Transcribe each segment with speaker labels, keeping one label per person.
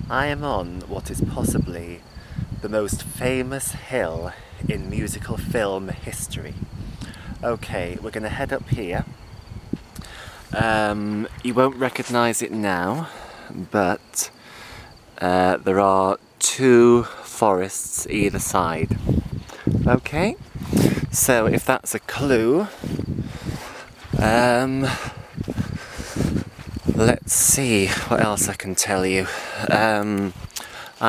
Speaker 1: I am on what is possibly the most famous hill in musical film history. Okay, we're going to head up here. You won't recognise it now, but there are two forests either side. Okay, so if that's a clue, let's see what else I can tell you. I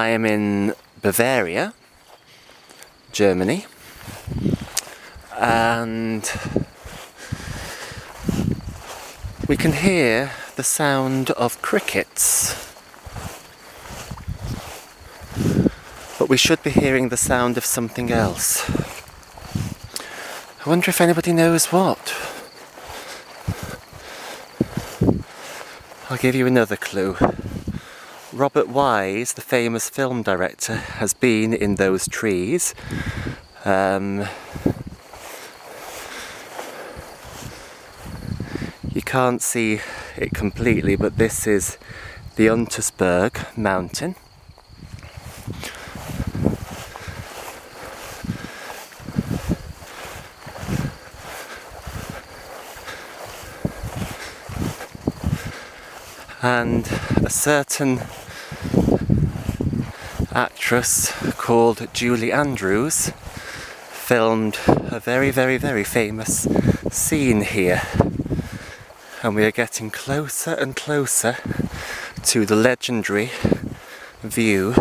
Speaker 1: am in Bavaria, Germany, and we can hear the sound of crickets, but we should be hearing the sound of something else. I wonder if anybody knows what. I'll give you another clue. Robert Wise, the famous film director, has been in those trees. You can't see it completely, but this is the Untersberg mountain. And a certain actress called Julie Andrews filmed a very, very, very famous scene here. And we are getting closer and closer to the legendary view,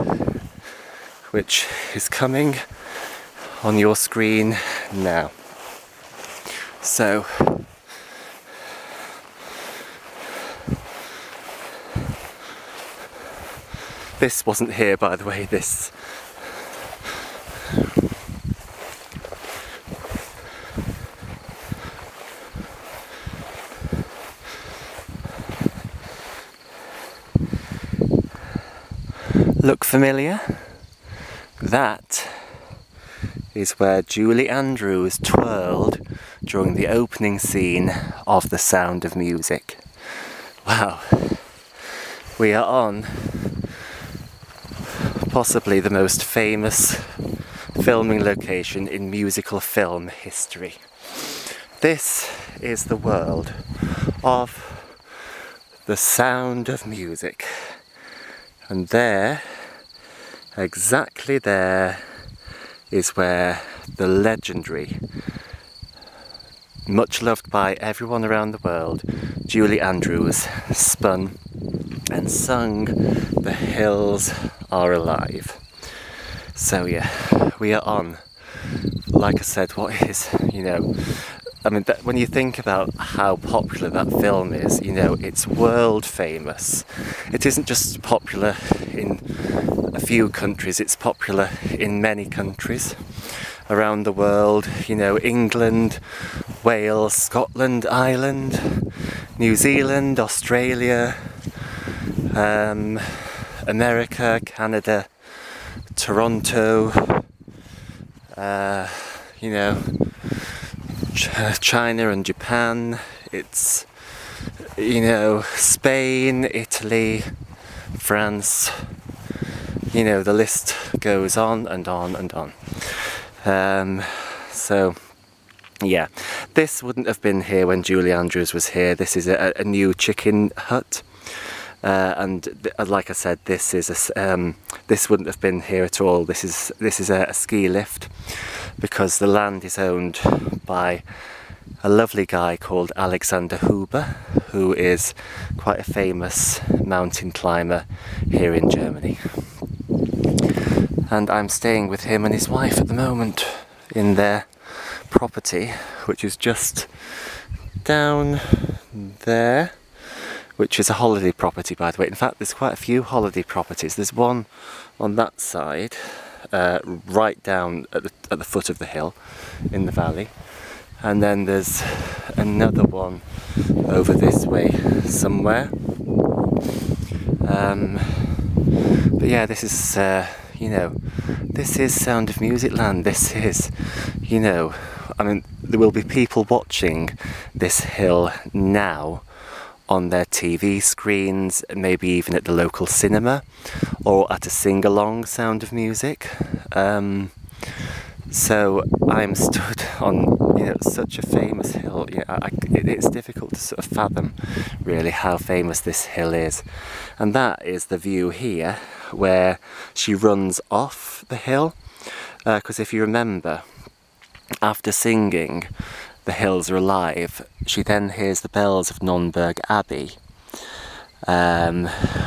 Speaker 1: which is coming on your screen now. So, this wasn't here, by the way, this. Look familiar? That is where Julie Andrews twirled during the opening scene of The Sound of Music. Wow. We are on possibly the most famous filming location in musical film history. This is the world of The Sound of Music. And there, exactly there, is where the legendary, much loved by everyone around the world, Julie Andrews spun and sung The Hills Are Alive. So yeah, we are on, like I said, what is, I mean, when you think about how popular that film is, it's world famous. It isn't just popular in a few countries, it's popular in many countries around the world. England, Wales, Scotland, Ireland, New Zealand, Australia, America, Canada, Toronto, China and Japan, it's, Spain, Italy, France, the list goes on and on and on. So, yeah, this wouldn't have been here when Julie Andrews was here. This is a new chicken hut. And like I said, this wouldn't have been here at all. This is a ski lift, because the land is owned by a lovely guy called Alexander Huber, who is quite a famous mountain climber here in Germany. And I'm staying with him and his wife at the moment in their property, which is just down there, which is a holiday property, by the way. In fact, there's quite a few holiday properties. There's one on that side, right down at the foot of the hill in the valley, and then there's another one over this way somewhere. But yeah, this is this is Sound of Music land. This is, I mean, there will be people watching this hill now on their TV screens, maybe even at the local cinema, or at a sing-along Sound of Music. So I'm stood on, such a famous hill. It's difficult to sort of fathom really how famous this hill is. And that is the view here where she runs off the hill. Because if you remember, after singing The Hills Are Alive, she then hears the bells of Nonnberg Abbey,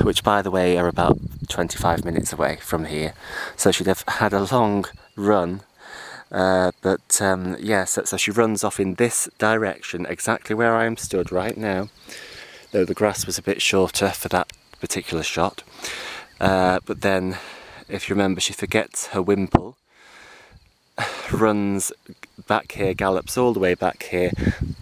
Speaker 1: which by the way are about 25 minutes away from here. So she'd have had a long run. So she runs off in this direction, exactly where I am stood right now, though the grass was a bit shorter for that particular shot. But then, if you remember, she forgets her wimple, runs back here, gallops all the way back here,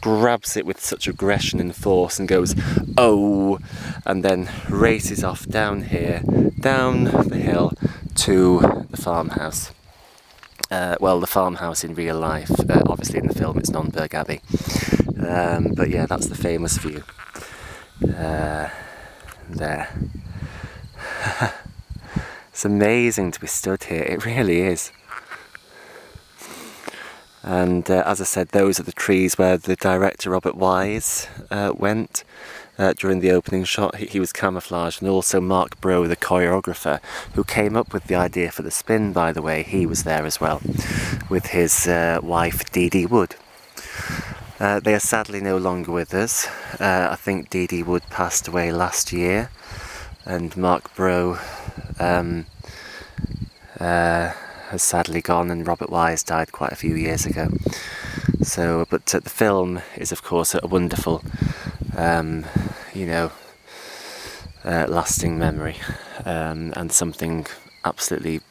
Speaker 1: grabs it with such aggression and force and goes, "Oh!" and then races off down here, down the hill to the farmhouse. Well, the farmhouse in real life, obviously in the film it's Nonnberg Abbey. But yeah, that's the famous view. There. It's amazing to be stood here, it really is. And as I said, those are the trees where the director Robert Wise went during the opening shot. He was camouflaged, and also Mark Brough, the choreographer, who came up with the idea for the spin, by the way, he was there as well, with his wife Dee Dee Wood. They are sadly no longer with us. I think Dee Dee Wood passed away last year, and Mark Brough has sadly gone, and Robert Wise died quite a few years ago. So, but the film is of course a wonderful, lasting memory, and something absolutely,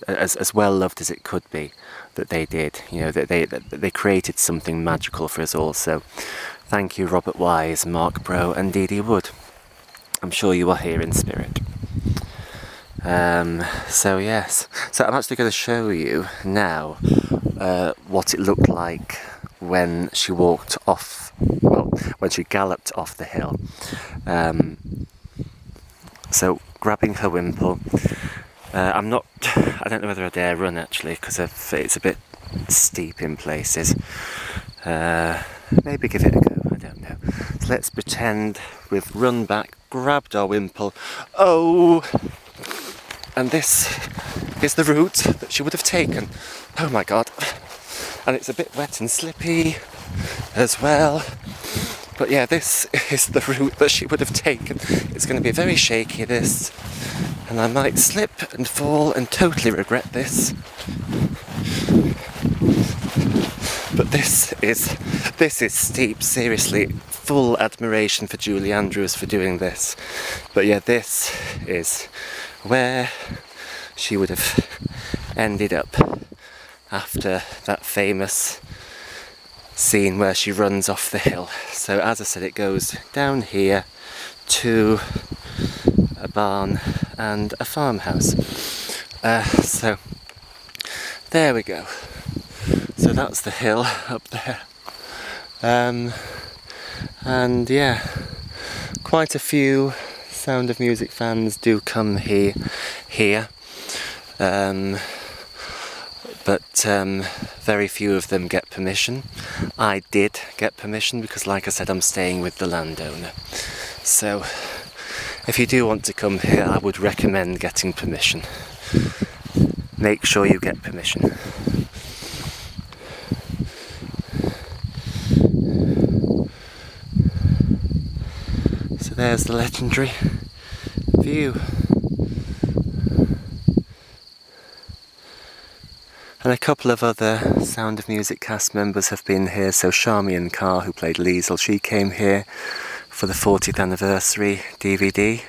Speaker 1: as well loved as it could be, that they did. That they created something magical for us all. So, thank you, Robert Wise, Mark Brough, and Dee Dee Wood. I'm sure you are here in spirit. So yes, so I'm actually going to show you now what it looked like when she walked off, well, when she galloped off the hill. So grabbing her wimple, I don't know whether I dare run actually, because it's a bit steep in places. Maybe give it a go, I don't know. So let's pretend we've run back, grabbed our wimple, oh! And this is the route that she would have taken. Oh my god. And it's a bit wet and slippy as well. But yeah, this is the route that she would have taken. It's going to be very shaky, this. And I might slip and fall and totally regret this. But this is steep, seriously. Full admiration for Julie Andrews for doing this. But yeah, this is where she would have ended up after that famous scene where she runs off the hill. So as I said, it goes down here to a barn and a farmhouse. So there we go. So that's the hill up there. And yeah, quite a few Sound of Music fans do come here, but very few of them get permission. I did get permission because, like I said, I'm staying with the landowner. So if you do want to come here, I would recommend getting permission. Make sure you get permission. So there's the legendary view. And a couple of other Sound of Music cast members have been here. So Charmian Carr, who played Liesl, she came here for the 40th anniversary DVD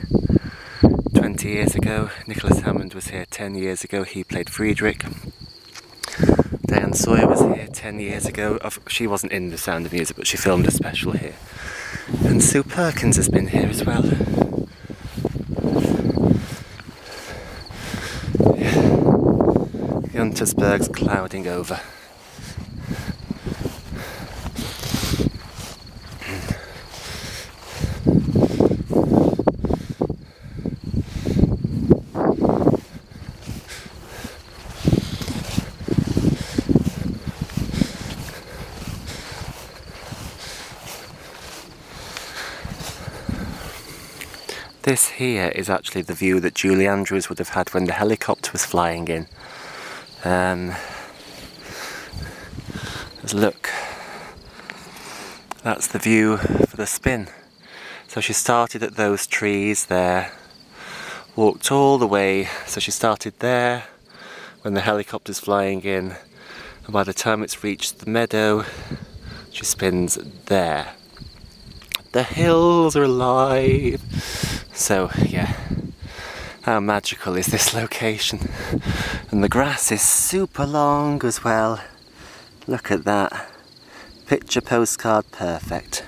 Speaker 1: 20 years ago. Nicholas Hammond was here 10 years ago, he played Friedrich. Diane Sawyer was here 10 years ago. She wasn't in the Sound of Music, but she filmed a special here. And Sue Perkins has been here as well. Guntersberg's clouding over. This here is actually the view that Julie Andrews would have had when the helicopter was flying in. Look, that's the view for the spin. So she started at those trees there, walked all the way, so she started there when the helicopter's flying in, and by the time it's reached the meadow, she spins there. The hills are alive! So yeah, how magical is this location? And the grass is super long as well. Look at that. Picture postcard perfect.